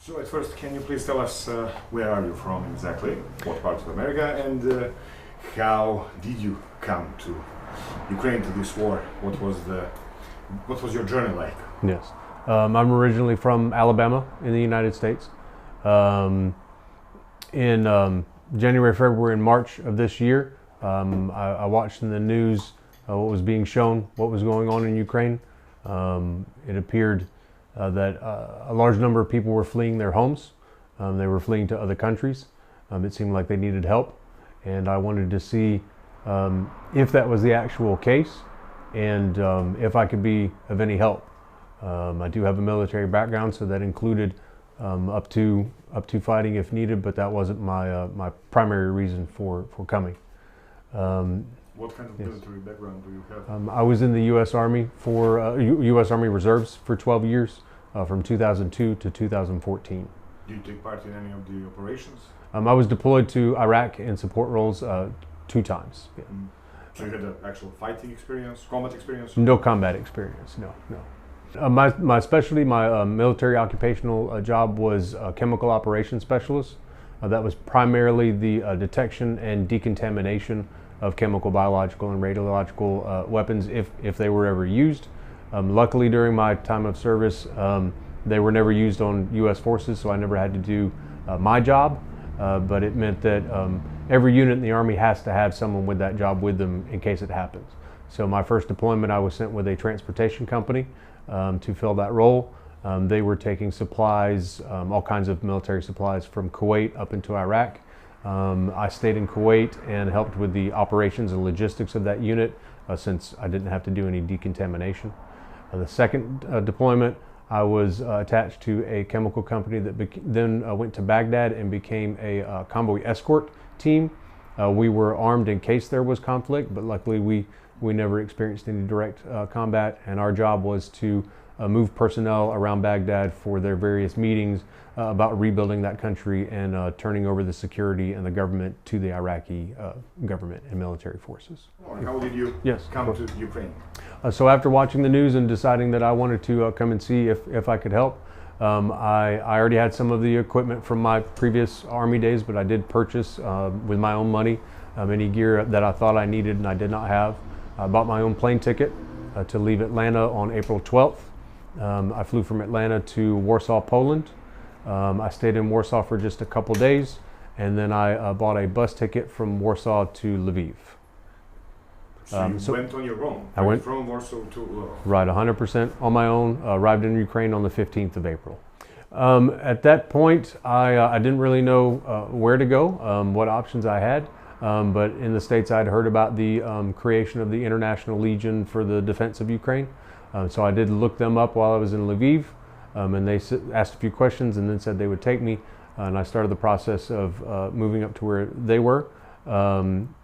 So at first, can you please tell us where are you from exactly, what part of America, and how did you come to Ukraine, to this war? What was your journey like? Yes, I'm originally from Alabama in the United States. In January, February, and March of this year, I watched in the news what was being shown, what was going on in Ukraine. It appeared that a large number of people were fleeing their homes. They were fleeing to other countries. It seemed like they needed help, and I wanted to see if that was the actual case, and if I could be of any help. I do have a military background, so that included up to fighting if needed, but that wasn't my primary reason for coming. What kind of military background do you have? I was in the U.S. Army U.S. Army Reserves for 12 years, from 2002 to 2014. Did you take part in any of the operations? I was deployed to Iraq in support roles 2 times. Yeah. So you had an actual fighting experience, combat experience? No combat experience, no. My specialty, my military occupational job was chemical operations specialist. That was primarily the detection and decontamination of chemical, biological, and radiological weapons if they were ever used. Luckily, during my time of service, they were never used on U.S. forces, so I never had to do my job. But it meant that every unit in the Army has to have someone with that job with them in case it happens. So my first deployment, I was sent with a transportation company to fill that role. They were taking supplies, all kinds of military supplies, from Kuwait up into Iraq. I stayed in Kuwait and helped with the operations and logistics of that unit since I didn't have to do any decontamination. The second deployment, I was attached to a chemical company that then went to Baghdad and became a convoy escort team. We were armed in case there was conflict, but luckily we never experienced any direct combat, and our job was to move personnel around Baghdad for their various meetings about rebuilding that country and turning over the security and the government to the Iraqi government and military forces. How did you come to Ukraine? So after watching the news and deciding that I wanted to come and see if I could help, I already had some of the equipment from my previous Army days, but I did purchase with my own money any gear that I thought I needed and I did not have. I bought my own plane ticket to leave Atlanta on April 12th. I flew from Atlanta to Warsaw, Poland. I stayed in Warsaw for just a couple days, and then I bought a bus ticket from Warsaw to Lviv. So you went on your own? I went from Warsaw to... Right, 100% on my own. Arrived in Ukraine on the 15th of April. At that point, I didn't really know where to go, what options I had. But in the States, I'd heard about the creation of the International Legion for the defense of Ukraine. So I did look them up while I was in Lviv, and they asked a few questions and then said they would take me. And I started the process of moving up to where they were.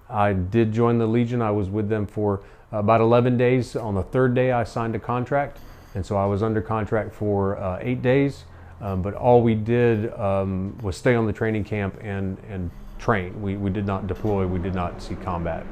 I did join the Legion. I was with them for about 11 days. On the 3rd day, I signed a contract. And so I was under contract for 8 days. But all we did was stay on the training camp and train. We did not deploy. We did not see combat.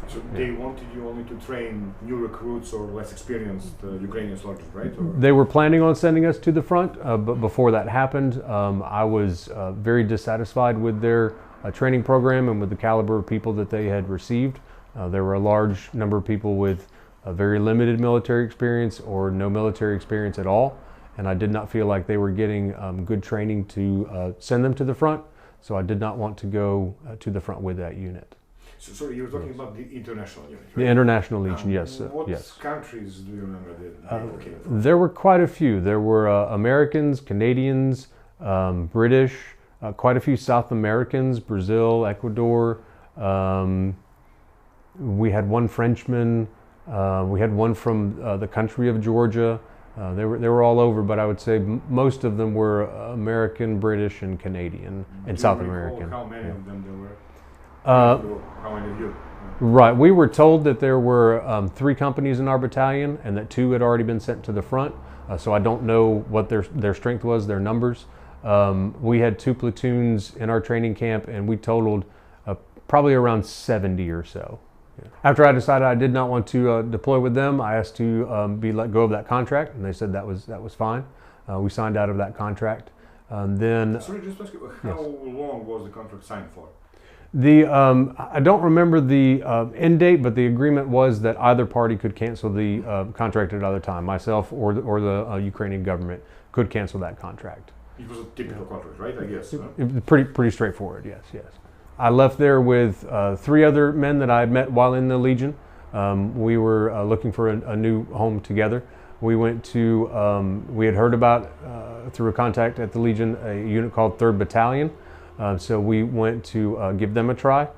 So they wanted you only to train new recruits or less experienced Ukrainian soldiers, right? Or? They were planning on sending us to the front, but before that happened, I was very dissatisfied with their training program and with the caliber of people that they had received. There were a large number of people with very limited military experience or no military experience at all, and I did not feel like they were getting good training to send them to the front, so I did not want to go to the front with that unit. So, sorry, you were talking about the international unit, right? The International Legion, yes. What yes. countries do you remember that they came from? There were quite a few. There were Americans, Canadians, British, quite a few South Americans, Brazil, Ecuador. We had one Frenchman. We had one from the country of Georgia. They were all over, but I would say most of them were American, British, and Canadian, and South American. How many of them there were? How many of you? Right. We were told that there were 3 companies in our battalion, and that 2 had already been sent to the front. So I don't know what their strength was, their numbers. We had 2 platoons in our training camp, and we totaled probably around 70 or so. Yeah. After I decided I did not want to deploy with them, I asked to be let go of that contract, and they said that was fine. We signed out of that contract. Then Sorry, just ask you, how long was the contract signed for? I don't remember the end date, but the agreement was that either party could cancel the contract at either time. Myself or the Ukrainian government could cancel that contract. It was a typical contract, right? I guess. It was pretty straightforward. Yes, yes. I left there with 3 other men that I had met while in the Legion. We were looking for a new home together. We went to, we had heard about, through a contact at the Legion, a unit called 3rd Battalion. So we went to give them a try.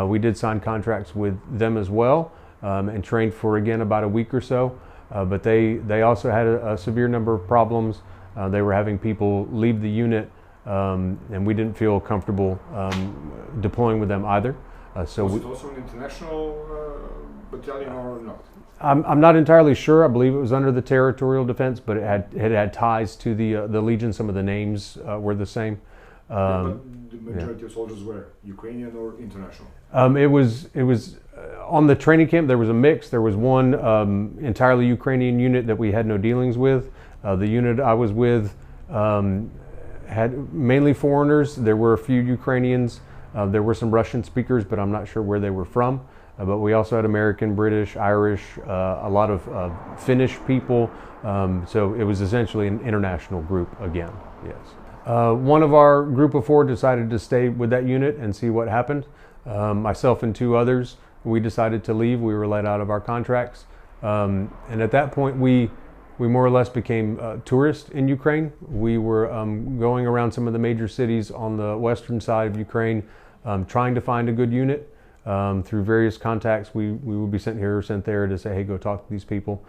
We did sign contracts with them as well, and trained for, again, about a week or so. But they also had a severe number of problems. They were having people leave the unit, and we didn't feel comfortable deploying with them either. So was it also an international battalion or not? I'm not entirely sure. I believe it was under the territorial defense, but it had ties to the Legion. Some of the names were the same. But the majority of soldiers were Ukrainian or international? It was on the training camp. There was a mix. There was one entirely Ukrainian unit that we had no dealings with. The unit I was with had mainly foreigners. There were a few Ukrainians. There were some Russian speakers, but I'm not sure where they were from. But we also had American, British, Irish, a lot of Finnish people. So it was essentially an international group again. Yes. One of our group of 4 decided to stay with that unit and see what happened. Myself and 2 others, we decided to leave. We were let out of our contracts. And at that point, we more or less became tourists in Ukraine. We were going around some of the major cities on the western side of Ukraine, trying to find a good unit. Through various contacts, we would be sent here or sent there to say, hey, go talk to these people.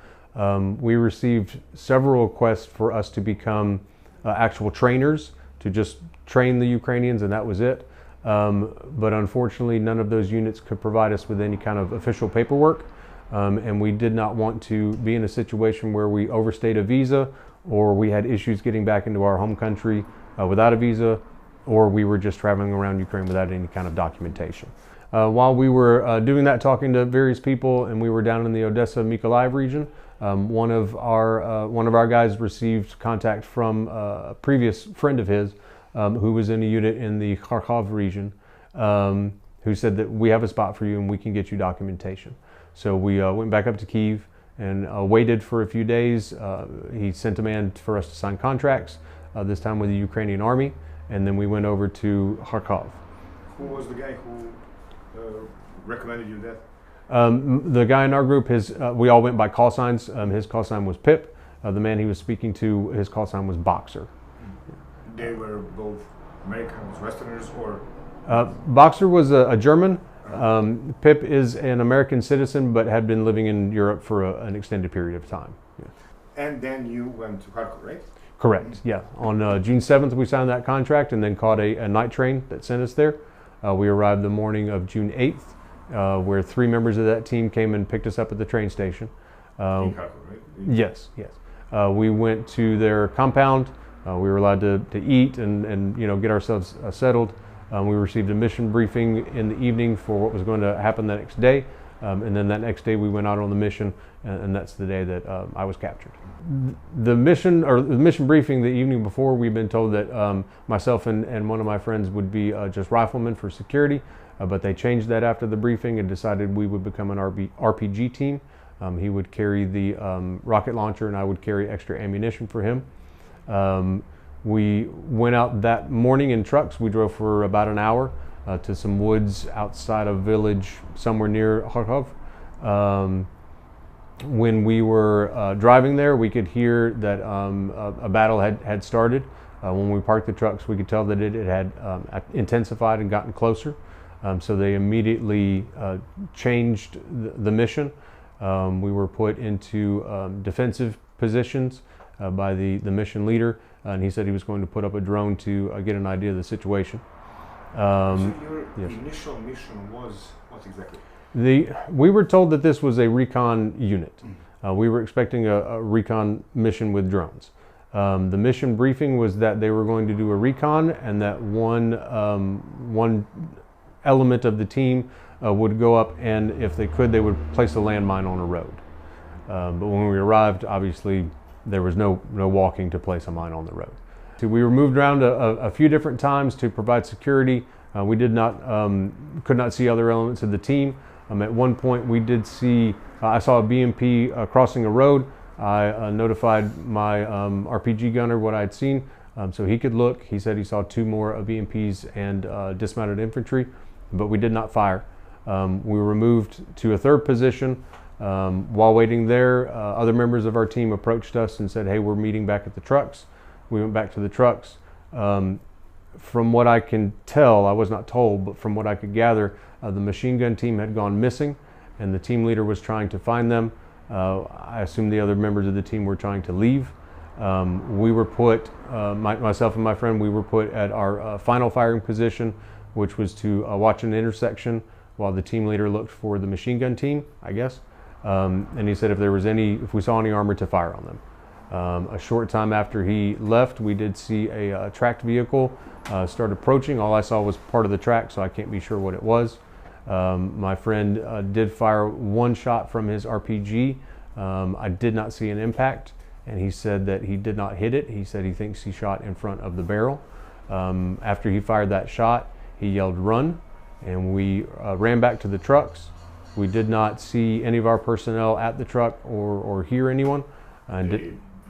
We received several requests for us to become actual trainers, to just train the Ukrainians, and that was it. But unfortunately, none of those units could provide us with any kind of official paperwork. And we did not want to be in a situation where we overstayed a visa, or we had issues getting back into our home country without a visa, or we were just traveling around Ukraine without any kind of documentation. While we were doing that, talking to various people, and we were down in the Odessa-Mykolaiv region, one of our guys received contact from a previous friend of his who was in a unit in the Kharkov region, who said that we have a spot for you and we can get you documentation. So we went back up to Kyiv and waited for a few days. He sent a man for us to sign contracts, this time with the Ukrainian army, and then we went over to Kharkov. Who was the guy who recommended you that? The guy in our group, we all went by call signs. His call sign was Pip. The man he was speaking to, his call sign was Boxer. They were both Americans, Westerners, or? Boxer was a German. Pip is an American citizen, but had been living in Europe for an extended period of time. Yeah. And then you went to Kharkov, right? Correct, yeah. On June 7th, we signed that contract and then caught a night train that sent us there. We arrived the morning of June 8th, where 3 members of that team came and picked us up at the train station. In Kharkov, right? Yes, yes. We went to their compound. We were allowed to eat and get ourselves settled. We received a mission briefing in the evening for what was going to happen the next day. And then that next day we went out on the mission, and that's the day that I was captured. The mission briefing the evening before, we'd been told that myself and one of my friends would be just riflemen for security, but they changed that after the briefing and decided we would become an RPG team. He would carry the rocket launcher and I would carry extra ammunition for him. We went out that morning in trucks. We drove for about an hour to some woods outside a village somewhere near Kharkov. When we were driving there, we could hear that a battle had started. When we parked the trucks, we could tell that it had intensified and gotten closer. So they immediately changed the mission. We were put into defensive positions by the mission leader, and he said he was going to put up a drone to get an idea of the situation. So your initial mission was what exactly? We were told that this was a recon unit. We were expecting a recon mission with drones. The mission briefing was that they were going to do a recon, and that one element of the team would go up, and if they could, they would place a landmine on a road. But when we arrived, obviously there was no walking to place a mine on the road. So we were moved around a few different times to provide security. We could not see other elements of the team. At one point we did see, I saw a BMP crossing a road. I notified my RPG gunner what I had seen, so he could look. He said he saw 2 more BMPs and dismounted infantry, but we did not fire. We were moved to a 3rd position. While waiting there, other members of our team approached us and said, hey, we're meeting back at the trucks. We went back to the trucks. From what I can tell, I was not told, but from what I could gather, the machine gun team had gone missing and the team leader was trying to find them. I assume the other members of the team were trying to leave. We were put, myself and my friend, we were put at our final firing position, which was to watch an intersection while the team leader looked for the machine gun team, I guess. And he said if we saw any armor, to fire on them. A short time after he left, we did see a tracked vehicle start approaching. All I saw was part of the track, so I can't be sure what it was. My friend did fire 1 shot from his RPG. I did not see an impact, and he said that he did not hit it. He said he thinks he shot in front of the barrel. After he fired that shot, he yelled, "Run," and we ran back to the trucks. We did not see any of our personnel at the truck or hear anyone.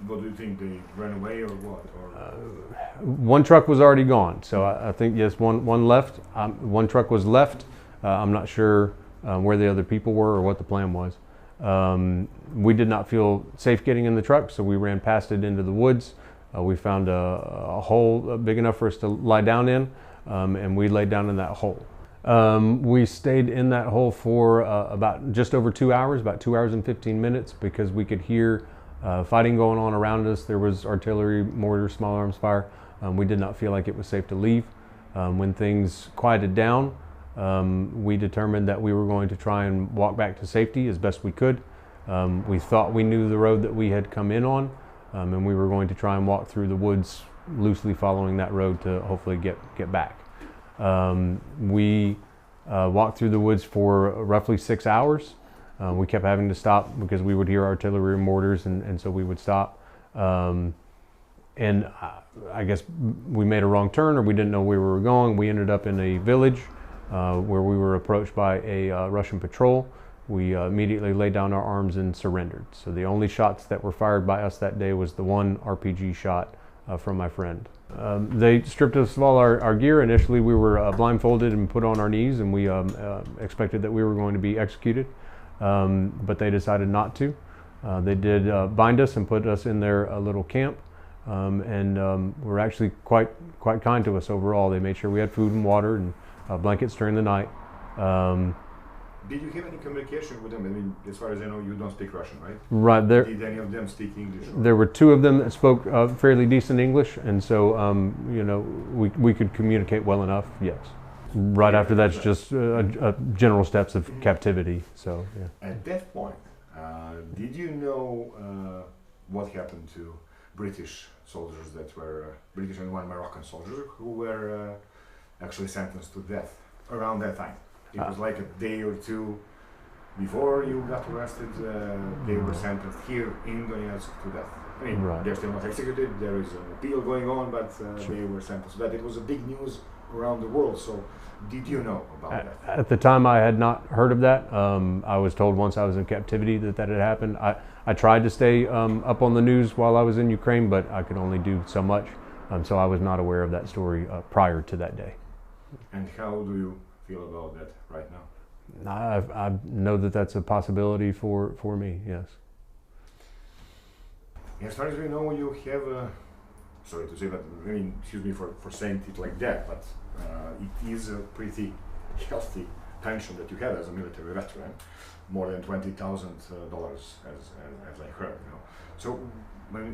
What do you think, they ran away or what? Or? 1 truck was already gone, so I think, yes, one left. 1 truck was left. I'm not sure where the other people were or what the plan was. We did not feel safe getting in the truck, so we ran past it into the woods. We found a hole big enough for us to lie down in, and we laid down in that hole. We stayed in that hole for about just over 2 hours, about 2 hours and 15 minutes, because we could hear fighting going on around us. There was artillery, mortar, small arms fire. We did not feel like it was safe to leave. When things quieted down, we determined that we were going to try and walk back to safety as best we could. We thought we knew the road that we had come in on, and we were going to try and walk through the woods, loosely following that road to hopefully get back. We walked through the woods for roughly 6 hours. We kept having to stop because we would hear artillery and mortars, and so we would stop. And I guess we made a wrong turn, or we didn't know where we were going. We ended up in a village where we were approached by a Russian patrol. We immediately laid down our arms and surrendered. So the only shots that were fired by us that day was the 1 RPG shot from my friend. They stripped us of all our gear. Initially we were blindfolded and put on our knees, and we expected that we were going to be executed, but they decided not to. They did bind us and put us in their little camp, and were actually quite kind to us overall. They made sure we had food and water and blankets during the night. Did you have any communication with them? I mean, as far as I know, you don't speak Russian, right? Right. Did any of them speak English? There were 2 of them that spoke fairly decent English, and so you know, we could communicate well enough. Yes. Right after that's just general steps of captivity. So yeah. At that point, did you know what happened to British soldiers that were British and 1 Moroccan soldier who were actually sentenced to death around that time? It was like a day or 2 before you got arrested. They were sentenced here in Donetsk to death. I mean, they're still not executed. There is an appeal going on, but they were sentenced to that. It was a big news around the world. So, did you know about that? At the time, I had not heard of that. I was told once I was in captivity that had happened. I tried to stay up on the news while I was in Ukraine, but I could only do so much. So I was not aware of that story prior to that day. And how do you feel about that right now? I know that that's a possibility for me, yes. As far as we know, you have a, sorry to say that, I mean, excuse me for saying it like that, but it is a pretty healthy pension that you have as a military veteran, more than $20,000 as I heard, you know. So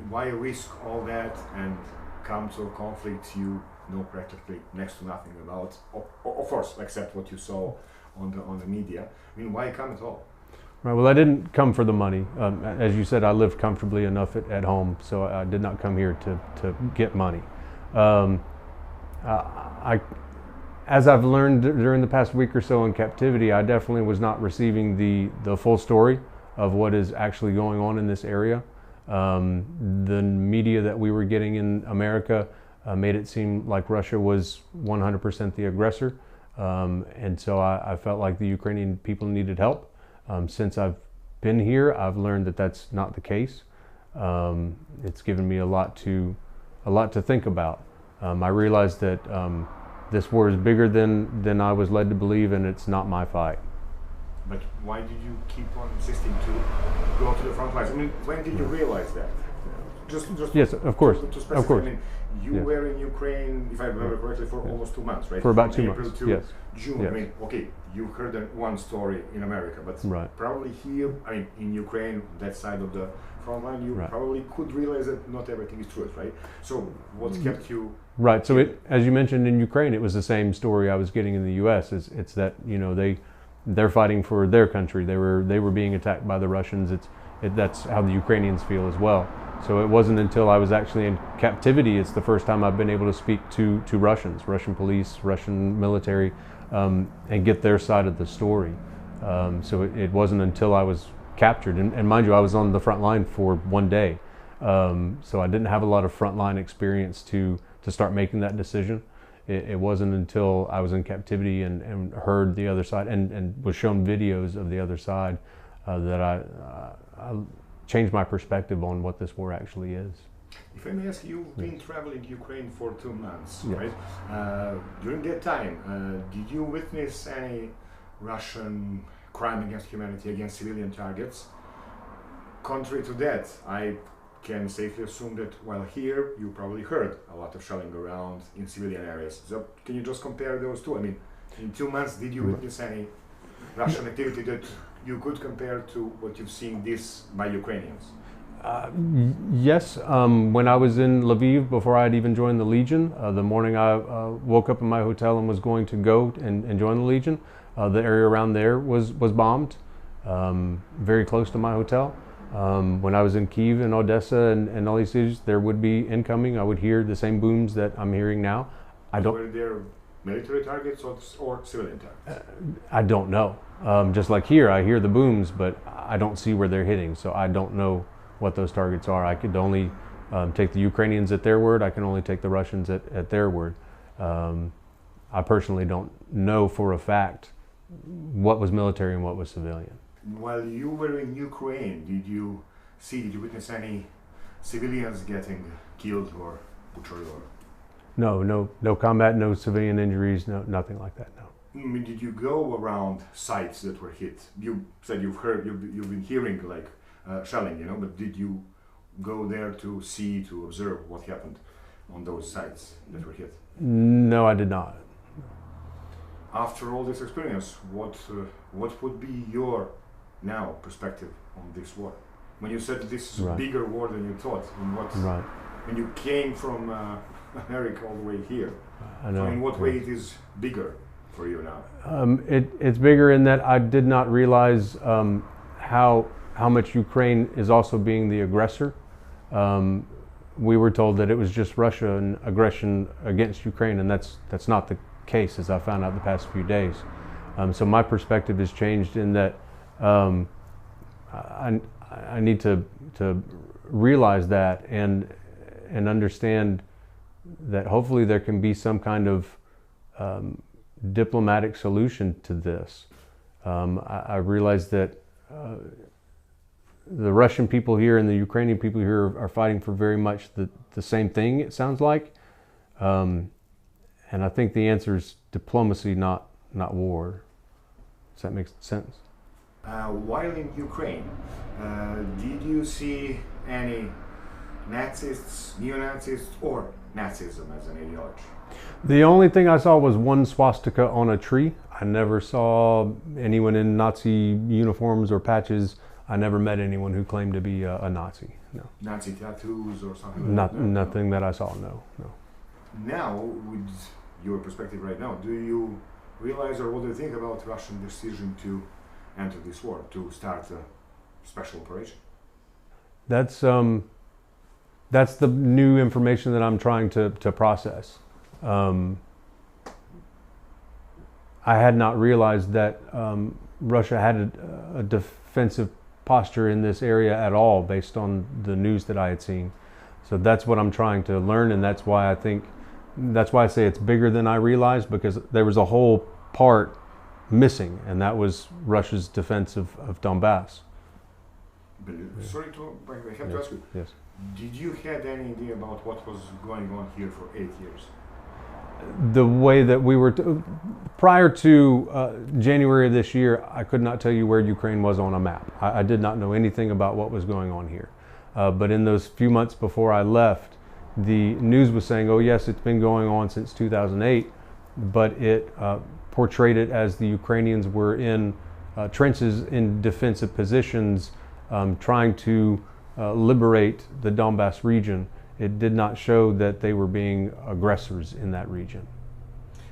why risk all that and come to a conflict you know practically next to nothing about, of course, except what you saw on the media? I mean, why come at all? Right. Well, I didn't come for the money. As you said, I lived comfortably enough at home, so I did not come here to get money. As I've learned during the past week or so in captivity, I definitely was not receiving the full story of what is actually going on in this area. The media that we were getting in America made it seem like Russia was 100% the aggressor. And so I felt like the Ukrainian people needed help. Since I've been here, I've learned that that's not the case. It's given me a lot to think about. I realized that this war is bigger than I was led to believe, and it's not my fight. But why did you keep on insisting to go to the front lines? I mean, when did you realize that? Just yes, of course, of course. I mean, you were in Ukraine, if I remember correctly, for almost 2 months, right? For about From 2 April months, to yes. June. Yes. I mean, okay, you heard one story in America, but probably here, I mean, in Ukraine, that side of the front line, you probably could realize that not everything is truth, right? So, what kept you? Right. So, as you mentioned, in Ukraine, it was the same story I was getting in the U.S. It's that they're fighting for their country. They were being attacked by the Russians. That's how the Ukrainians feel as well. So it wasn't until I was actually in captivity, it's the first time I've been able to speak to Russians, Russian police, Russian military, and get their side of the story. So it wasn't until I was captured, and mind you, I was on the front line for 1 day. So I didn't have a lot of frontline experience to start making that decision. It wasn't until I was in captivity and heard the other side and was shown videos of the other side that I changed my perspective on what this war actually is. If I may ask, you've been traveling Ukraine for 2 months, yes. right? During that time, did you witness any Russian crime against humanity, against civilian targets? Contrary to that, I can safely assume that while here, you probably heard a lot of shelling around in civilian areas. So can you just compare those two? I mean, in 2 months, did you witness any Russian activity that you could compare to what you've seen this by Ukrainians? Yes. When I was in Lviv, before I'd even joined the Legion, the morning I woke up in my hotel and was going to go and join the Legion, the area around there was bombed, very close to my hotel. When I was in Kyiv and Odessa and all these cities, there would be incoming. I would hear the same booms that I'm hearing now. Were there military targets or civilian targets? I don't know. Just like here, I hear the booms, but I don't see where they're hitting, so I don't know what those targets are. I could only take the Ukrainians at their word. I can only take the Russians at their word. I personally don't know for a fact what was military and what was civilian. While you were in Ukraine, did you witness any civilians getting killed or butchered? Or? No combat, no civilian injuries, nothing like that, no. I mean, did you go around sites that were hit? You said you've been hearing like shelling, but did you go there to see, to observe what happened on those sites that were hit? No, I did not. After all this experience, what would be your now perspective on this war? When you said this is a bigger war than you thought, when you came from America all the way here, I know. So in what way it is bigger for you now? It's bigger in that I did not realize how much Ukraine is also being the aggressor. We were told that it was just Russia and aggression against Ukraine, and that's not the case, as I found out the past few days. So my perspective has changed in that I need to realize that and understand that hopefully there can be some kind of diplomatic solution to this. I realize that the Russian people here and the Ukrainian people here are fighting for very much the same thing, it sounds like. And I think the answer is diplomacy, not war. Does that make sense? While in Ukraine, did you see any Nazists, neo-Nazis, or Nazism as an ideology? The only thing I saw was one swastika on a tree. I never saw anyone in Nazi uniforms or patches. I never met anyone who claimed to be a Nazi. No. Nazi tattoos or something like that? Nothing that I saw, no. Now, with your perspective right now, do you realize, or what do you think about Russian decision to enter this war, to start a special operation? That's the new information that I'm trying to process. I had not realized that Russia had a defensive posture in this area at all, based on the news that I had seen. So that's what I'm trying to learn, and that's why I say it's bigger than I realized, because there was a whole part missing, and that was Russia's defense of Donbass. But, sorry to, I have to ask you. Yes. Did you have any idea about what was going on here for 8 years? The way that we were, prior to January of this year, I could not tell you where Ukraine was on a map. I did not know anything about what was going on here. But in those few months before I left, the news was saying, oh yes, it's been going on since 2008, but it portrayed it as the Ukrainians were in trenches in defensive positions, trying to liberate the Donbass region. It did not show that they were being aggressors in that region.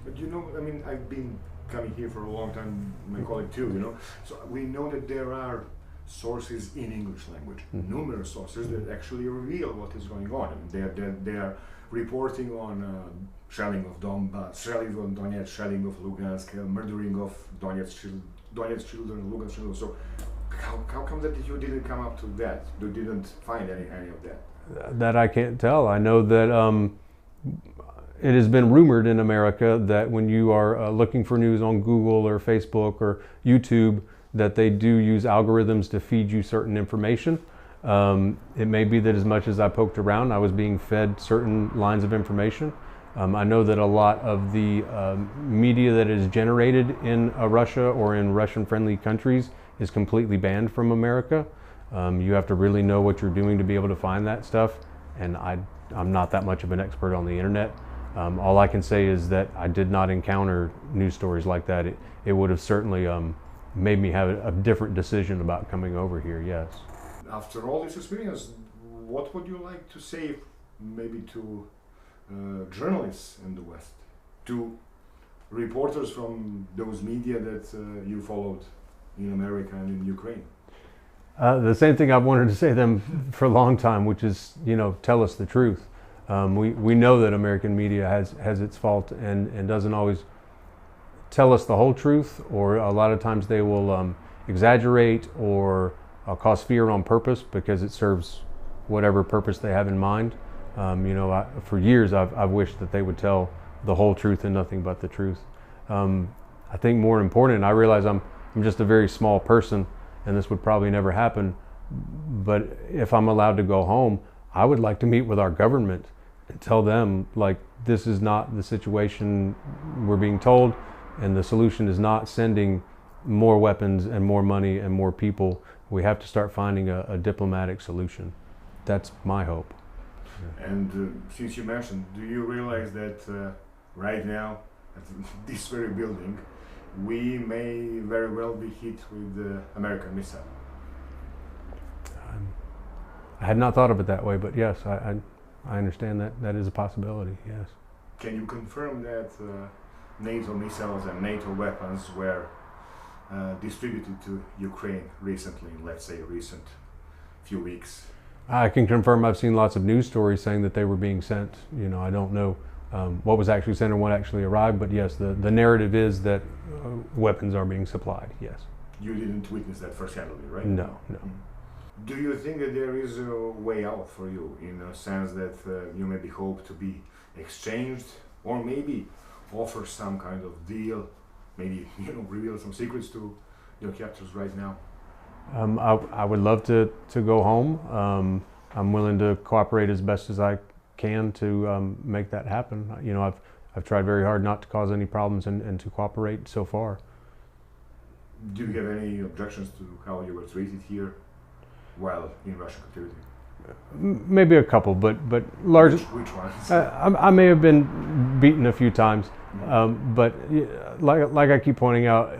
But you know, I mean, I've been coming here for a long time, my colleague too, you know, so we know that there are sources in English language, numerous sources that actually reveal what is going on. I mean, they are reporting on shelling of Donbass, shelling of Donetsk, shelling of Lugansk, murdering of Donetsk children, Lugansk children. So how come that you didn't come up to that? You didn't find any of that? That I can't tell. I know that it has been rumored in America that when you are looking for news on Google or Facebook or YouTube, that they do use algorithms to feed you certain information. It may be that as much as I poked around, I was being fed certain lines of information. I know that a lot of the media that is generated in Russia or in Russian-friendly countries is completely banned from America. You have to really know what you're doing to be able to find that stuff, and I'm not that much of an expert on the internet. All I can say is that I did not encounter news stories like that. It would have certainly made me have a different decision about coming over here, yes. After all this experience, what would you like to say maybe to journalists in the West, to reporters from those media that you followed in America and in Ukraine? The same thing I've wanted to say to them for a long time, which is, you know, tell us the truth. We know that American media has its fault and doesn't always tell us the whole truth, or a lot of times they will exaggerate or cause fear on purpose because it serves whatever purpose they have in mind. You know, for years I've wished that they would tell the whole truth and nothing but the truth. I think more important, I realize I'm just a very small person, and this would probably never happen, but if I'm allowed to go home, I would like to meet with our government and tell them, like, this is not the situation we're being told, and the solution is not sending more weapons and more money and more people. We have to start finding a diplomatic solution. That's my hope. And since you mentioned, do you realize that right now, at this very building, we may very well be hit with the American missile? I had not thought of it that way, but yes, I understand that is a possibility, yes. Can you confirm that NATO missiles and NATO weapons were distributed to Ukraine recently, let's say recent few weeks? I can confirm I've seen lots of news stories saying that they were being sent. You know, I don't know what was actually sent or what actually arrived, but yes, the narrative is that weapons are being supplied, yes. You didn't witness that firsthand, right? No, no. Do you think that there is a way out for you, in a sense that you maybe hope to be exchanged, or maybe offer some kind of deal, maybe, you know, reveal some secrets to your captors right now? I would love to go home. I'm willing to cooperate as best as I can to make that happen. You know, I've tried very hard not to cause any problems and to cooperate so far. Do you have any objections to how you were treated here while in Russian captivity? Maybe a couple, but largely. Which ones? I may have been beaten a few times, but like I keep pointing out,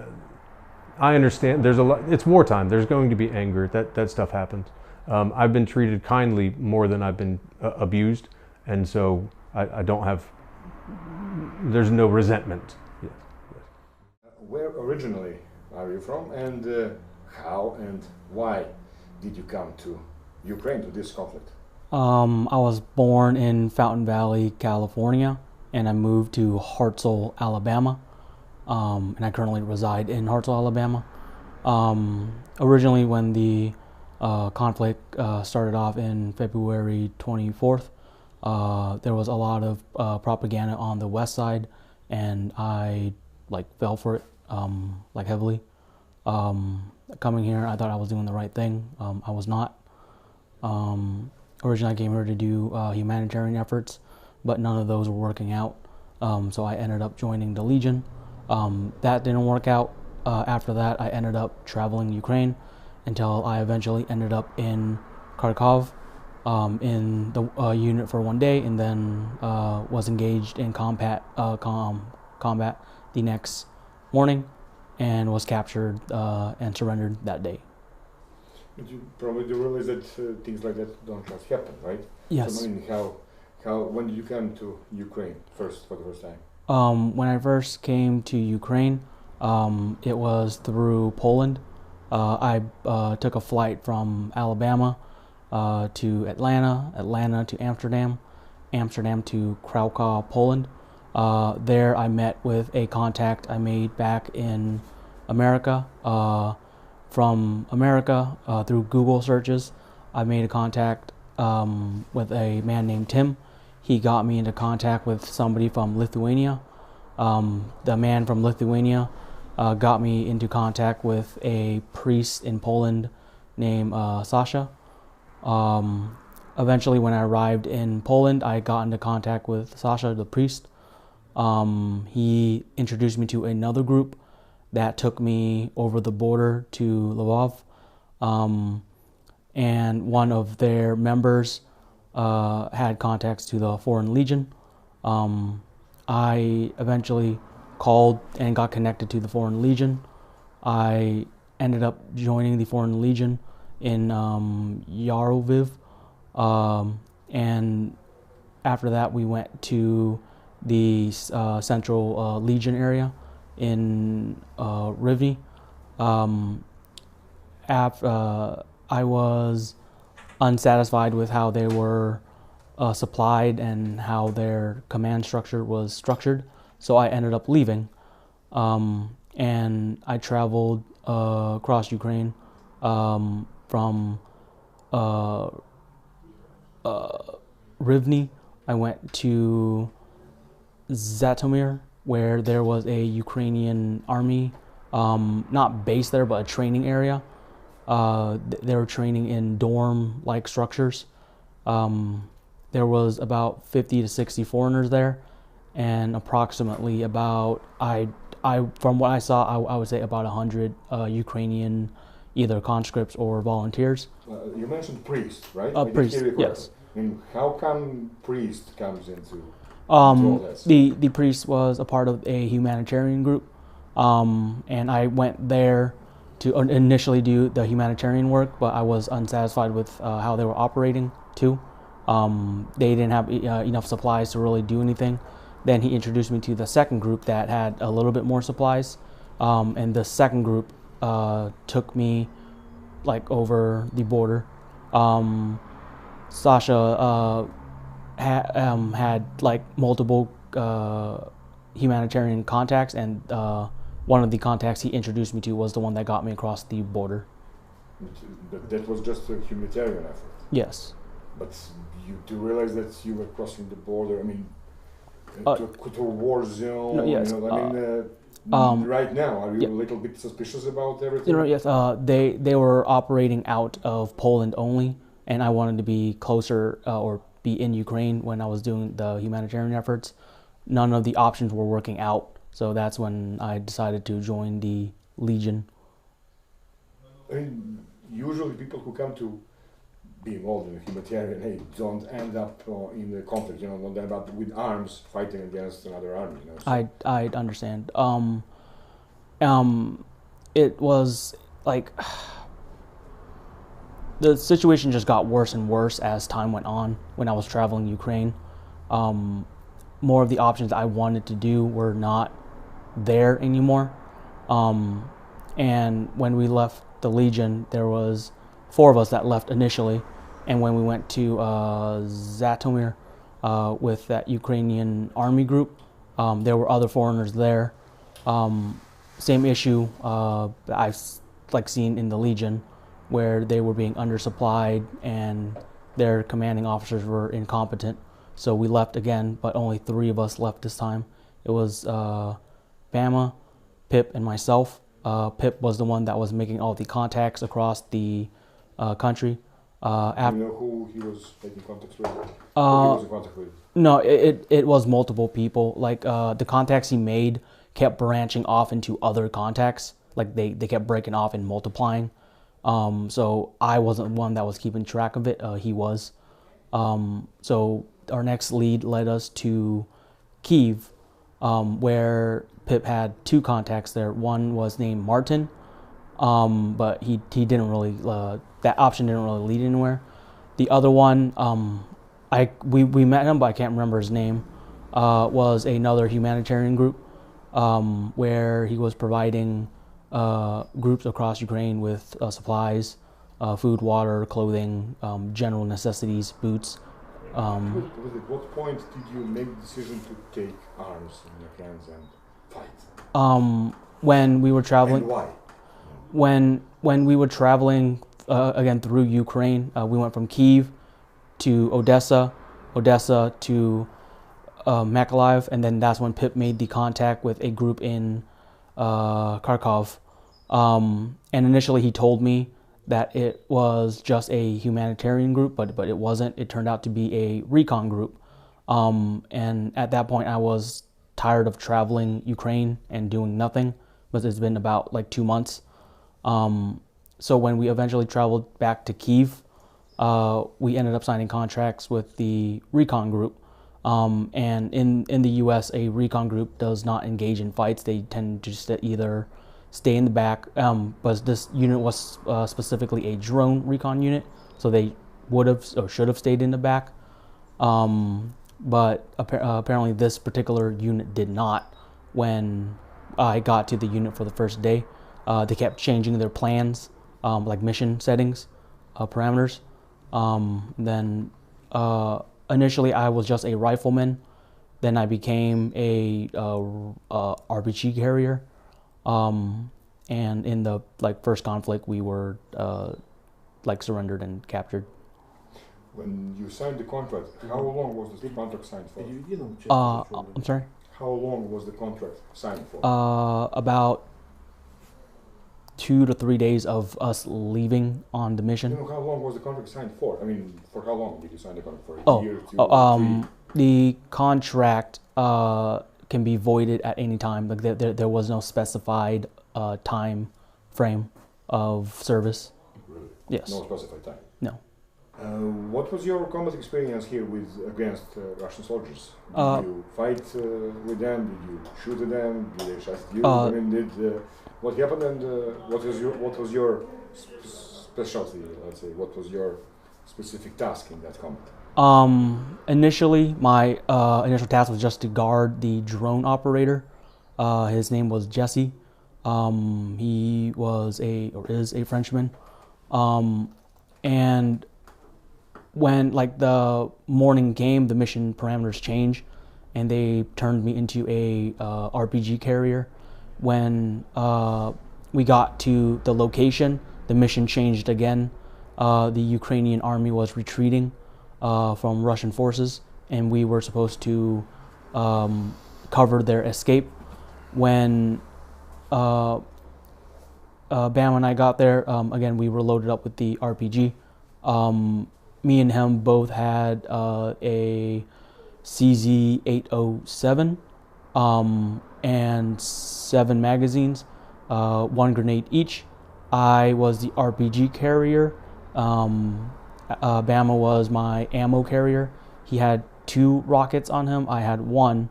I understand there's a lot. It's wartime. There's going to be anger. That stuff happens. I've been treated kindly more than I've been abused, and so I don't have. There's no resentment. Yes. Where originally are you from, and how and why did you come to Ukraine, to this conflict? I was born in Fountain Valley, California, and I moved to Hartsel, Alabama. And I currently reside in Hartsel, Alabama. Originally, when the conflict started off in February 24th. There was a lot of propaganda on the west side, and I fell for it heavily. Coming here, I thought I was doing the right thing. I was not. Originally, I came here to do humanitarian efforts, but none of those were working out. So I ended up joining the Legion. That didn't work out. After that, I ended up traveling Ukraine until I eventually ended up in Kharkov in the unit for one day, and then was engaged in combat the next morning, and was captured and surrendered that day. But you probably do realize that things like that don't just happen, right? Yes. So, I mean, when did you come to Ukraine for the first time? When I first came to Ukraine, it was through Poland. I took a flight from Alabama to Atlanta, Atlanta to Amsterdam, Amsterdam to Kharkov, Poland. There I met with a contact I made back in America. From America, through Google searches, I made a contact with a man named Tim. He got me into contact with somebody from Lithuania. The man from Lithuania got me into contact with a priest in Poland named Sasha. Eventually, when I arrived in Poland, I got into contact with Sasha, the priest. He introduced me to another group that took me over the border to Lvov. And one of their members had contacts to the Foreign Legion. I eventually called and got connected to the Foreign Legion. I ended up joining the Foreign Legion in Yaroviv, and after that we went to the Central Legion area in Rivne. I was unsatisfied with how they were supplied and how their command structure was structured, so I ended up leaving, and I traveled across Ukraine from Rivne. I went to Zhytomyr, where there was a Ukrainian army, not based there, but a training area. They were training in dorm-like structures. There was about 50 to 60 foreigners there, and approximately about, from what I saw, I would say about 100 Ukrainian either conscripts or volunteers. You mentioned priest, right? Priest, yes. I mean, how come priest comes into all this? The priest was a part of a humanitarian group, and I went there to initially do the humanitarian work, but I was unsatisfied with how they were operating too. They didn't have enough supplies to really do anything. Then he introduced me to the second group that had a little bit more supplies, and the second group took me over the border. Sasha had multiple humanitarian contacts, and one of the contacts he introduced me to was the one that got me across the border. But that was just a humanitarian effort. Yes. But you do realize that you were crossing the border, I mean, to a war zone? No, yes. Right now, are you a little bit suspicious about everything? Yes. They were operating out of Poland only, and I wanted to be closer or be in Ukraine when I was doing the humanitarian efforts. None of the options were working out, so that's when I decided to join the Legion. I mean, usually people who come to be involved in the humanitarian aid don't end up in the conflict, don't end up with arms fighting against another army. So. I understand. It was the situation just got worse and worse as time went on when I was traveling Ukraine. More of the options I wanted to do were not there anymore. And when we left the Legion, there was 4 of us that left initially. And when we went to Zhytomyr with that Ukrainian army group, there were other foreigners there. Same issue I've seen in the Legion. where they were being undersupplied and their commanding officers were incompetent. So we left again, but only 3 of us left this time. It was Bama, Pip, and myself. Pip was the one that was making all the contacts across the country. Do you know who he was making contacts with? Who he was in contact with? No, it was multiple people. Like the contacts he made kept branching off into other contacts. Like they kept breaking off and multiplying. So I wasn't one that was keeping track of it. He was. So our next lead led us to Kiev, where Pip had 2 contacts there. One was named Martin, but he didn't really that option didn't really lead anywhere. The other one, we met him, but I can't remember his name. Was another humanitarian group where he was providing groups across Ukraine with supplies, food, water, clothing, general necessities, boots. At what point did you make the decision to take arms in your hands and fight? When we were traveling. And why? When we were traveling again through Ukraine, we went from Kiev to Odessa to Mykolaiv, and then that's when Pip made the contact with a group in Kharkov. And initially he told me that it was just a humanitarian group, but it wasn't. It turned out to be a recon group. And at that point I was tired of traveling Ukraine and doing nothing, because it's been about like 2 months. So when we eventually traveled back to Kiev, we ended up signing contracts with the recon group. And in the U.S., a recon group does not engage in fights. They tend to just either stay in the back. But this unit was specifically a drone recon unit, so they would have or should have stayed in the back. But apparently this particular unit did not. When I got to the unit for the first day, they kept changing their plans, like mission settings, parameters. Then initially I was just a rifleman. Then I became a RPG carrier. And in the first conflict, we were surrendered and captured. When you signed the contract, how long was the contract signed for? I'm sorry? How long was the contract signed for? About 2 to 3 days of us leaving on the mission. You know, how long was the contract signed for? I mean, for how long did you sign the contract for? A year, 2, 3? The contract can be voided at any time. Like there was no specified time frame of service. Really? Yes. No specified time? No. What was your combat experience here against Russian soldiers? Did you fight with them? Did you shoot at them? Did they shoot you? I mean, what happened, and what was your specialty? Let's say, what was your specific task in that combat? Initially, my initial task was just to guard the drone operator. His name was Jesse. He was is a Frenchman. And when the morning came, the mission parameters changed, and they turned me into a RPG carrier. When we got to the location, the mission changed again. The Ukrainian army was retreating from Russian forces, and we were supposed to cover their escape. When Bam and I got there, again, we were loaded up with the RPG. Me and him both had a CZ-807 and 7 magazines, 1 grenade each. I was the RPG carrier. Bama was my ammo carrier. He had 2 rockets on him. I had 1.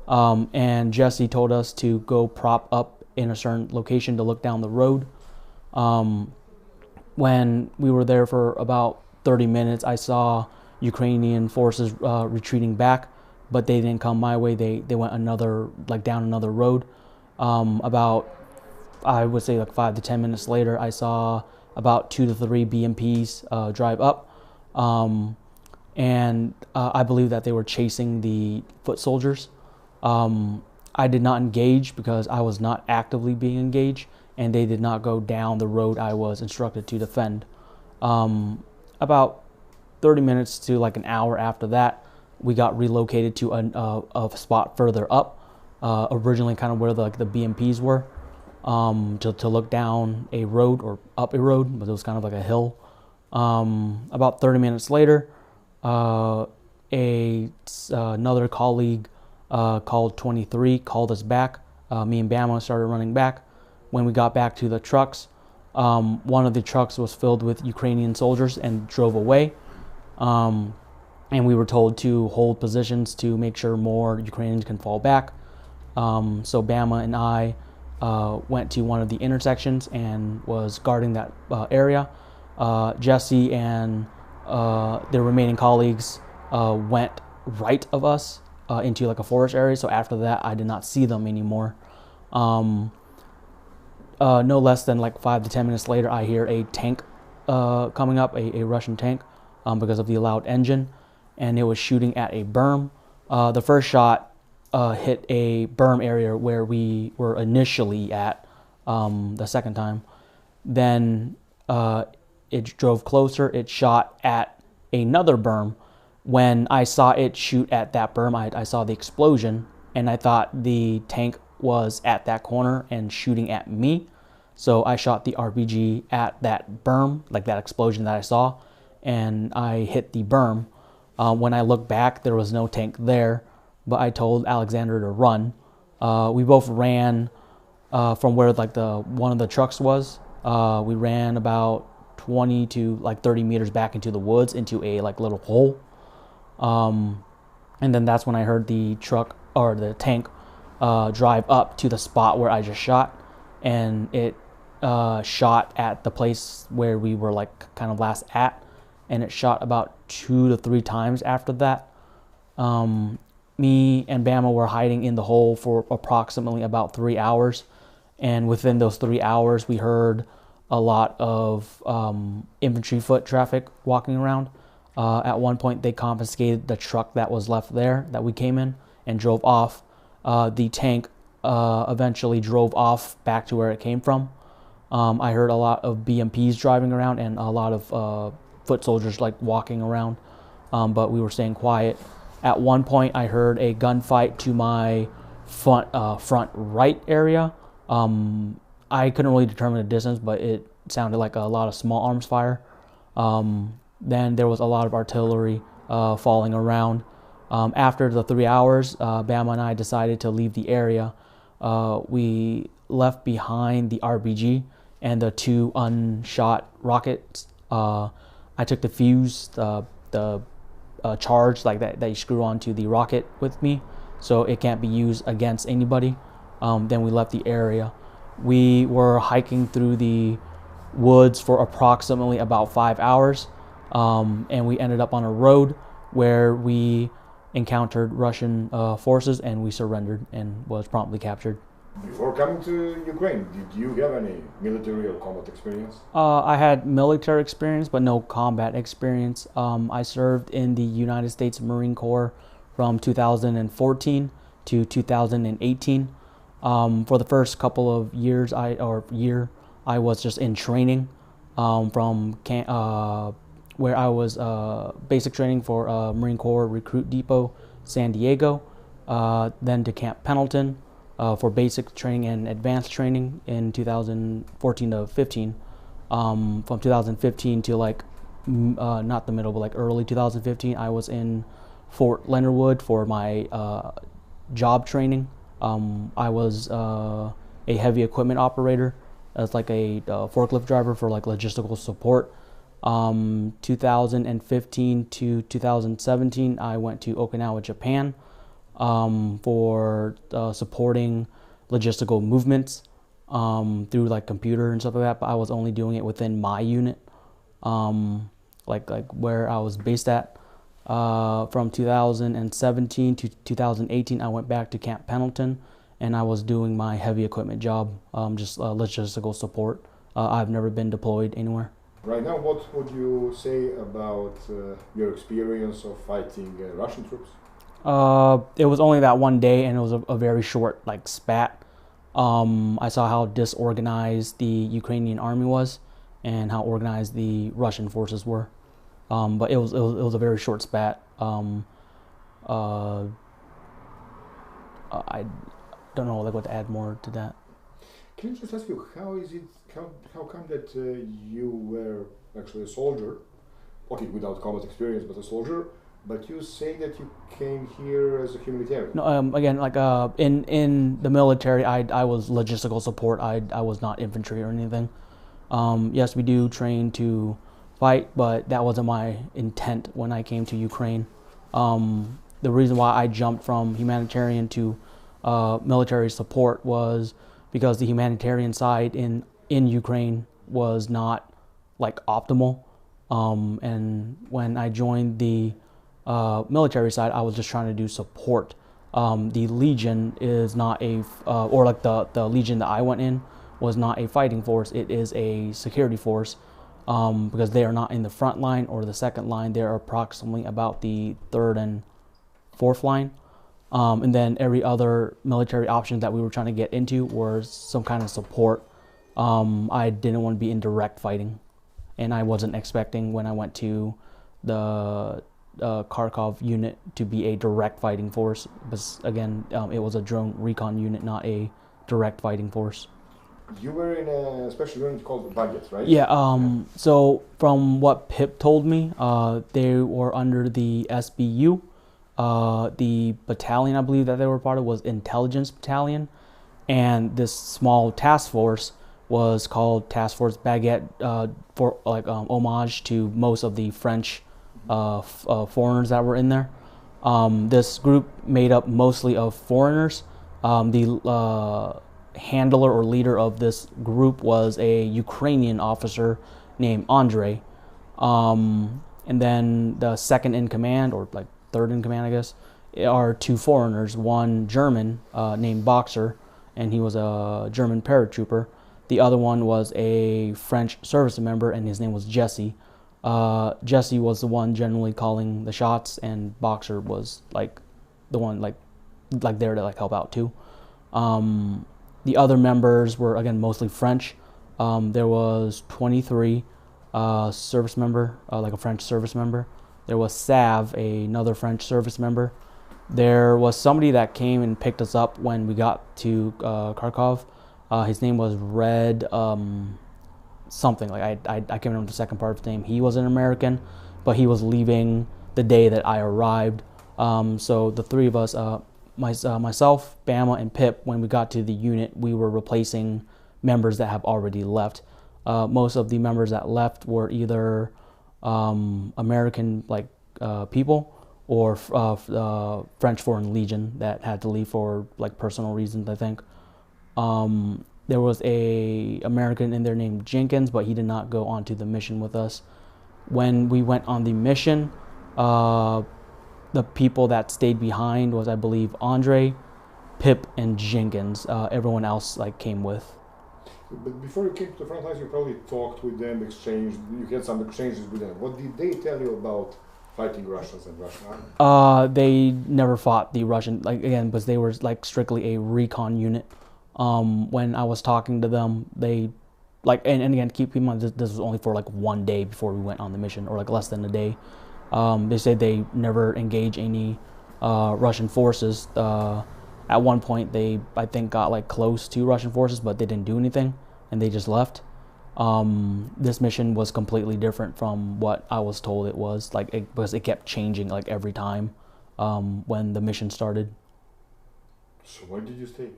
And Jesse told us to go prop up in a certain location to look down the road. When we were there for about 30 minutes, I saw Ukrainian forces retreating back, but they didn't come my way. They went down another road. About, I would say 5 to 10 minutes later, I saw about 2 to 3 BMPs drive up. And I believe that they were chasing the foot soldiers. I did not engage because I was not actively being engaged, and they did not go down the road I was instructed to defend. About 30 minutes to like an hour after that, we got relocated to a spot further up, originally kind of where the BMPs were, to look down a road or up a road, but it was kind of like a hill. About 30 minutes later, another colleague called 23 called us back. Me and Bama started running back. When we got back to the trucks, one of the trucks was filled with Ukrainian soldiers and drove away. And we were told to hold positions to make sure more Ukrainians can fall back. So Bama and I went to one of the intersections and was guarding that area. Jesse and their remaining colleagues went right of us into like a forest area. So after that, I did not see them anymore. No less than like 5 to 10 minutes later, I hear a tank coming up, a Russian tank, because of the loud engine, and it was shooting at a berm. The first shot hit a berm area where we were initially at. The second time, then it drove closer. It shot at another berm. When I saw it shoot at that berm, I saw the explosion, and I thought the tank was at that corner and shooting at me. So I shot the RPG at that berm, like that explosion that I saw, and I hit the berm. When I looked back, there was no tank there, but I told Aleksandar to run. We both ran from where like one of the trucks was. We ran about 20 to like 30 meters back into the woods into a like little hole. And then that's when I heard the truck or the tank drive up to the spot where I just shot, and it shot at the place where we were like kind of last at, and it shot about 2 to 3 times after that. Me and Bama were hiding in the hole for approximately about 3 hours, and within those 3 hours we heard a lot of infantry foot traffic walking around. At one point they confiscated the truck that was left there that we came in and drove off. The tank eventually drove off back to where it came from. I heard a lot of BMPs driving around and a lot of foot soldiers like walking around, but we were staying quiet. At one point I heard a gunfight to my front right area. I couldn't really determine the distance, but it sounded like a lot of small arms fire. Then there was a lot of artillery falling around. After the 3 hours, Bama and I decided to leave the area. We left behind the RPG and the 2 unshot rockets. I took the fuse, the charge like that you screw onto the rocket with me, so it can't be used against anybody. Then we left the area. We were hiking through the woods for approximately about 5 hours, and we ended up on a road where we encountered Russian forces, and we surrendered and was promptly captured. Before coming to Ukraine, did you have any military or combat experience? I had military experience, but no combat experience. I served in the United States Marine Corps from 2014 to 2018. For the first couple of years, I was just in training from where I was basic training for Marine Corps Recruit Depot, San Diego, then to Camp Pendleton for basic training and advanced training in 2014 to 15. From 2015 to like, not the middle, but like early 2015, I was in Fort Leonard Wood for my job training. I was a heavy equipment operator, as like a forklift driver for like logistical support. 2015 to 2017, I went to Okinawa, Japan, for supporting logistical movements through like computer and stuff like that. But I was only doing it within my unit, like where I was based at. From 2017 to 2018, I went back to Camp Pendleton, and I was doing my heavy equipment job, just logistical support. I've never been deployed anywhere. Right now, what would you say about your experience of fighting Russian troops? It was only that one day, and it was a very short like spat. I saw how disorganized the Ukrainian army was, and how organized the Russian forces were. But it was a very short spat. I don't know what to add more to that. Can I just ask you, how come that you were actually a soldier, okay, without combat experience, but a soldier, but you say that you came here as a humanitarian? No, again, like in the military, I was logistical support. I was not infantry or anything. Yes, we do train to fight, but that wasn't my intent when I came to Ukraine. The reason why I jumped from humanitarian to military support was because the humanitarian side in Ukraine was not like optimal. And when I joined the military side, I was just trying to do support. The Legion is not a, or like the Legion that I went in was not a fighting force. It is a security force, because they are not in the front line or the second line. They're approximately about the third and fourth line. And then every other military option that we were trying to get into was some kind of support. I didn't want to be in direct fighting, and I wasn't expecting when I went to the Kharkov unit to be a direct fighting force. But again, it was a drone recon unit, not a direct fighting force. You were in a special unit called Baguette, right? Yeah, so from what Pip told me, they were under the SBU. The battalion I believe that they were part of was Intelligence Battalion, and this small task force was called Task Force Baguette, for like homage to most of the French foreigners that were in there. This group made up mostly of foreigners. The handler or leader of this group was a Ukrainian officer named Andre. And then the second in command, or like third in command, I guess, are two foreigners. One German named Boxer, and he was a German paratrooper. The other one was a French service member, and his name was Jesse. Jesse was the one generally calling the shots, and Boxer was like the one like there to like help out too. The other members were again mostly French. There was 23 service member, like a French service member. There was Sav, another French service member. There was somebody that came and picked us up when we got to Kharkov. His name was Red something. Like I can't remember the second part of his name. He was an American, but he was leaving the day that I arrived. So the three of us, myself, Bama, and Pip, when we got to the unit, we were replacing members that have already left. Most of the members that left were either American people or French Foreign Legion that had to leave for like personal reasons, I think. There was a American in there named Jenkins, but he did not go on to the mission with us. When we went on the mission, the people that stayed behind was, I believe, Andre, Pip, and Jenkins. Everyone else came with. But before you came to the front lines, you probably talked with them, you had some exchanges with them. What did they tell you about fighting Russians and Russian army? They never fought the Russian, because they were strictly a recon unit. When I was talking to them, they and again, keep in mind this was only for 1 day before we went on the mission, or less than a day. They said they never engaged any Russian forces. At one point, they, I think, got close to Russian forces, but they didn't do anything, and they just left. This mission was completely different from what I was told it was, because it kept changing every time when the mission started. So why did you stay?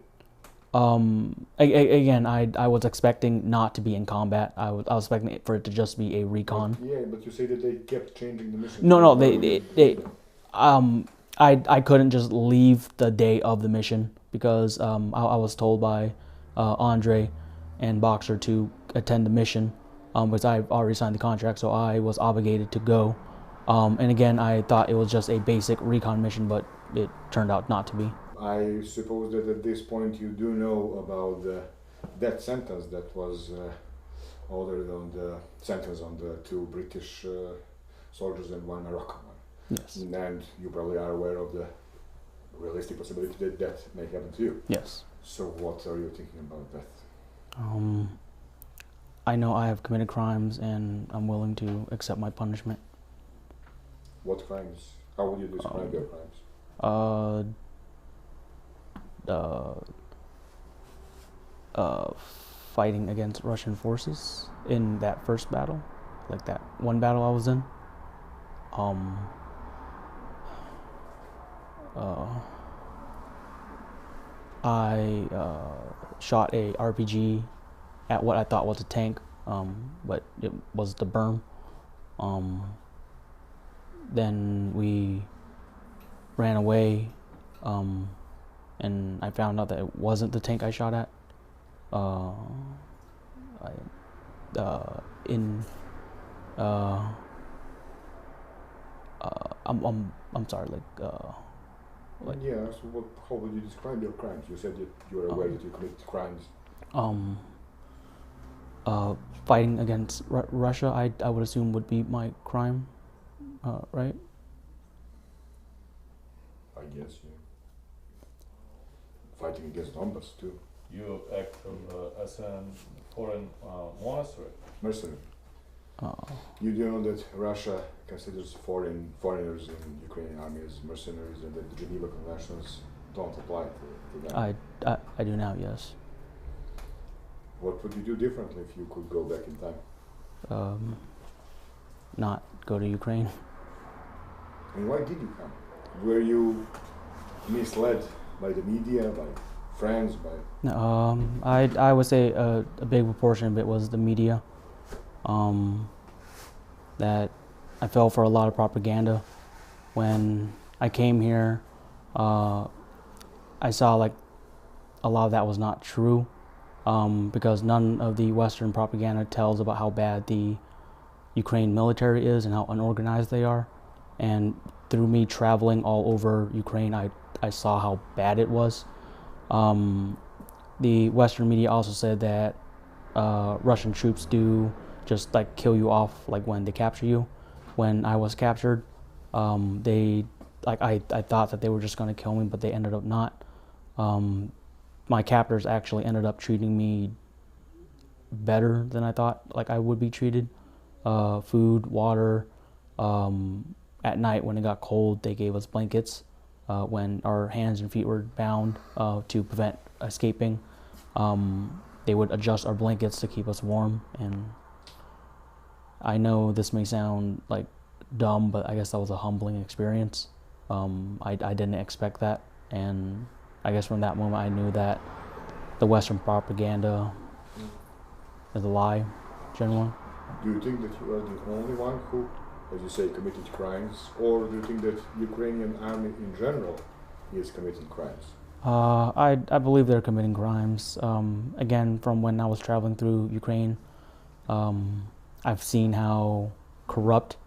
Again, I was expecting not to be in combat. I was expecting for it to just be a recon. But you say that they kept changing the mission. No, I couldn't just leave the day of the mission because I was told by Andre and Boxer to attend the mission, because I already signed the contract, so I was obligated to go. And again, I thought it was just a basic recon mission, but it turned out not to be. I suppose that at this point you do know about the death sentence that was ordered on the sentence on the two British soldiers and one Moroccan one. Yes. And you probably are aware of the realistic possibility that that may happen to you. Yes. So what are you thinking about that? I know I have committed crimes and I'm willing to accept my punishment. What crimes? How would you describe your crimes? Fighting against Russian forces in that first battle, like that one battle I was in. I shot a RPG at what I thought was a tank, but it was the berm. Then we ran away, and I found out that it wasn't the tank I shot at. I'm sorry, yeah, so how would you describe your crimes? You said that you were aware that you committed crimes. Fighting against Russia, I would assume would be my crime, right? I guess, yeah. Fighting against Donbass too. You act as a foreign mercenary. You do know that Russia considers foreigners in Ukrainian army as mercenaries, and that the Geneva Conventions don't apply to them. I do now, yes. What would you do differently if you could go back in time? Not go to Ukraine. And why did you come? Were you misled by the media, by friends, by... I would say a big proportion of it was the media. That I fell for a lot of propaganda. When I came here, I saw like a lot of that was not true, because none of the Western propaganda tells about how bad the Ukraine military is and how unorganized they are. And through me traveling all over Ukraine, I saw how bad it was. The Western media also said that Russian troops do just like kill you off like when they capture you. When I was captured, I thought that they were just going to kill me, but they ended up not. My captors actually ended up treating me better than I thought like I would be treated. Food, water. At night when it got cold, they gave us blankets. When our hands and feet were bound to prevent escaping, they would adjust our blankets to keep us warm. And I know this may sound like dumb, but I guess that was a humbling experience. I didn't expect that, and I guess from that moment I knew that the Western propaganda is a lie, generally. Do you think that you are the only one who, as you say, committed crimes, or do you think that Ukrainian army in general is committing crimes? I believe they're committing crimes. Again, from when I was traveling through Ukraine, I've seen how corrupt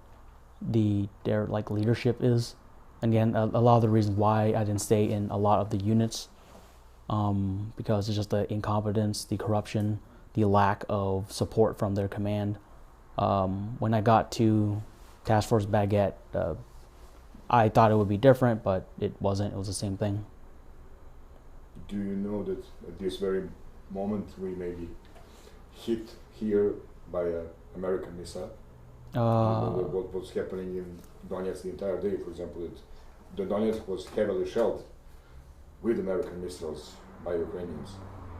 their like leadership is. Again, a lot of the reasons why I didn't stay in a lot of the units, because it's just the incompetence, the corruption, the lack of support from their command. When I got to Task Force Baguette, I thought it would be different, but it wasn't. It was the same thing. Do you know that at this very moment we may be hit here by an American missile? You know what was happening in Donetsk the entire day, for example, that the Donetsk was heavily shelled with American missiles by Ukrainians.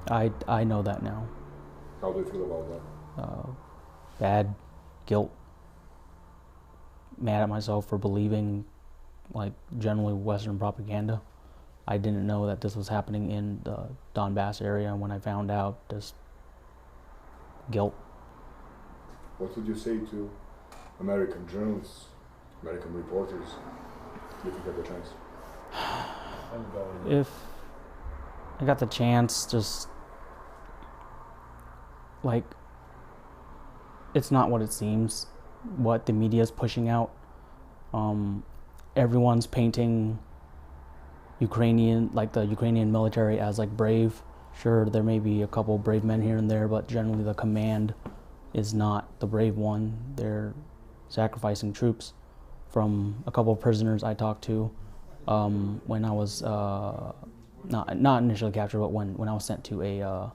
I know that now. How do you feel about that? Bad, guilt, mad at myself for believing like generally Western propaganda. I didn't know that this was happening in the Donbass area, and when I found out, just guilt. What would you say to American journalists, American reporters, if you had the chance? If I got the chance, just like, it's not what it seems, what the media is pushing out. Everyone's painting the Ukrainian military as like brave. Sure, there may be a couple brave men here and there, but generally the command is not the brave one. They're sacrificing troops. From a couple of prisoners I talked to, when I was not initially captured, but when I was sent to a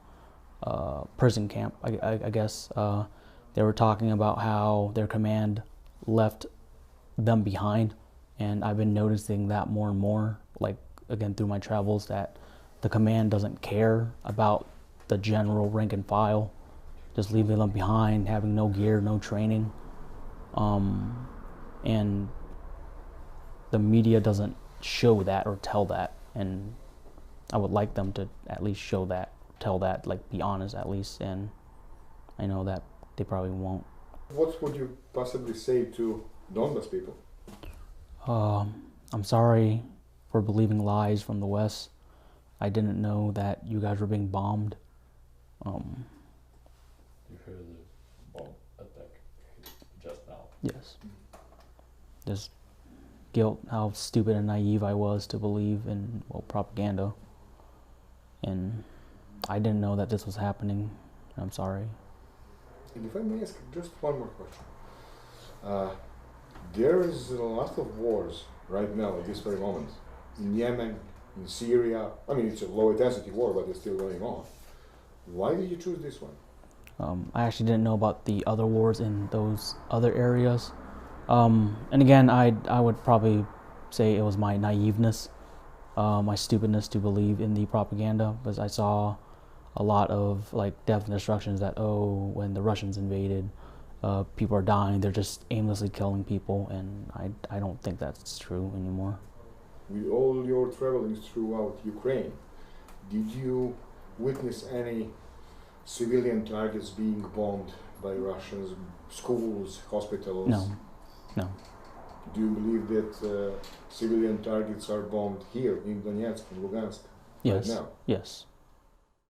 prison camp, I guess they were talking about how their command left them behind, and I've been noticing that more and more, like again through my travels, that the command doesn't care about the general rank and file, just leaving them behind, having no gear, no training, and the media doesn't show that or tell that, and I would like them to at least show that, tell that, like be honest at least, and I know that they probably won't. What would you possibly say to Donbas people? I'm sorry for believing lies from the West. I didn't know that you guys were being bombed. You heard the bomb attack just now. Yes. Just guilt, how stupid and naive I was to believe in, well, propaganda. And I didn't know that this was happening. I'm sorry. And if I may ask just one more question. There is a lot of wars right now at this very moment. In Yemen, in Syria. I mean, it's a low intensity war, but it's still going on. Why did you choose this one? I actually didn't know about the other wars in those other areas. And again, I would probably say it was my naiveness, my stupidness to believe in the propaganda, because I saw a lot of like death and destructions that, oh, when the Russians invaded, people are dying, they're just aimlessly killing people, and I don't think that's true anymore. With all your travelings throughout Ukraine, did you witness any civilian targets being bombed by Russians, schools, hospitals? No. Do you believe that civilian targets are bombed here in Donetsk and Lugansk Yes. right now? Yes.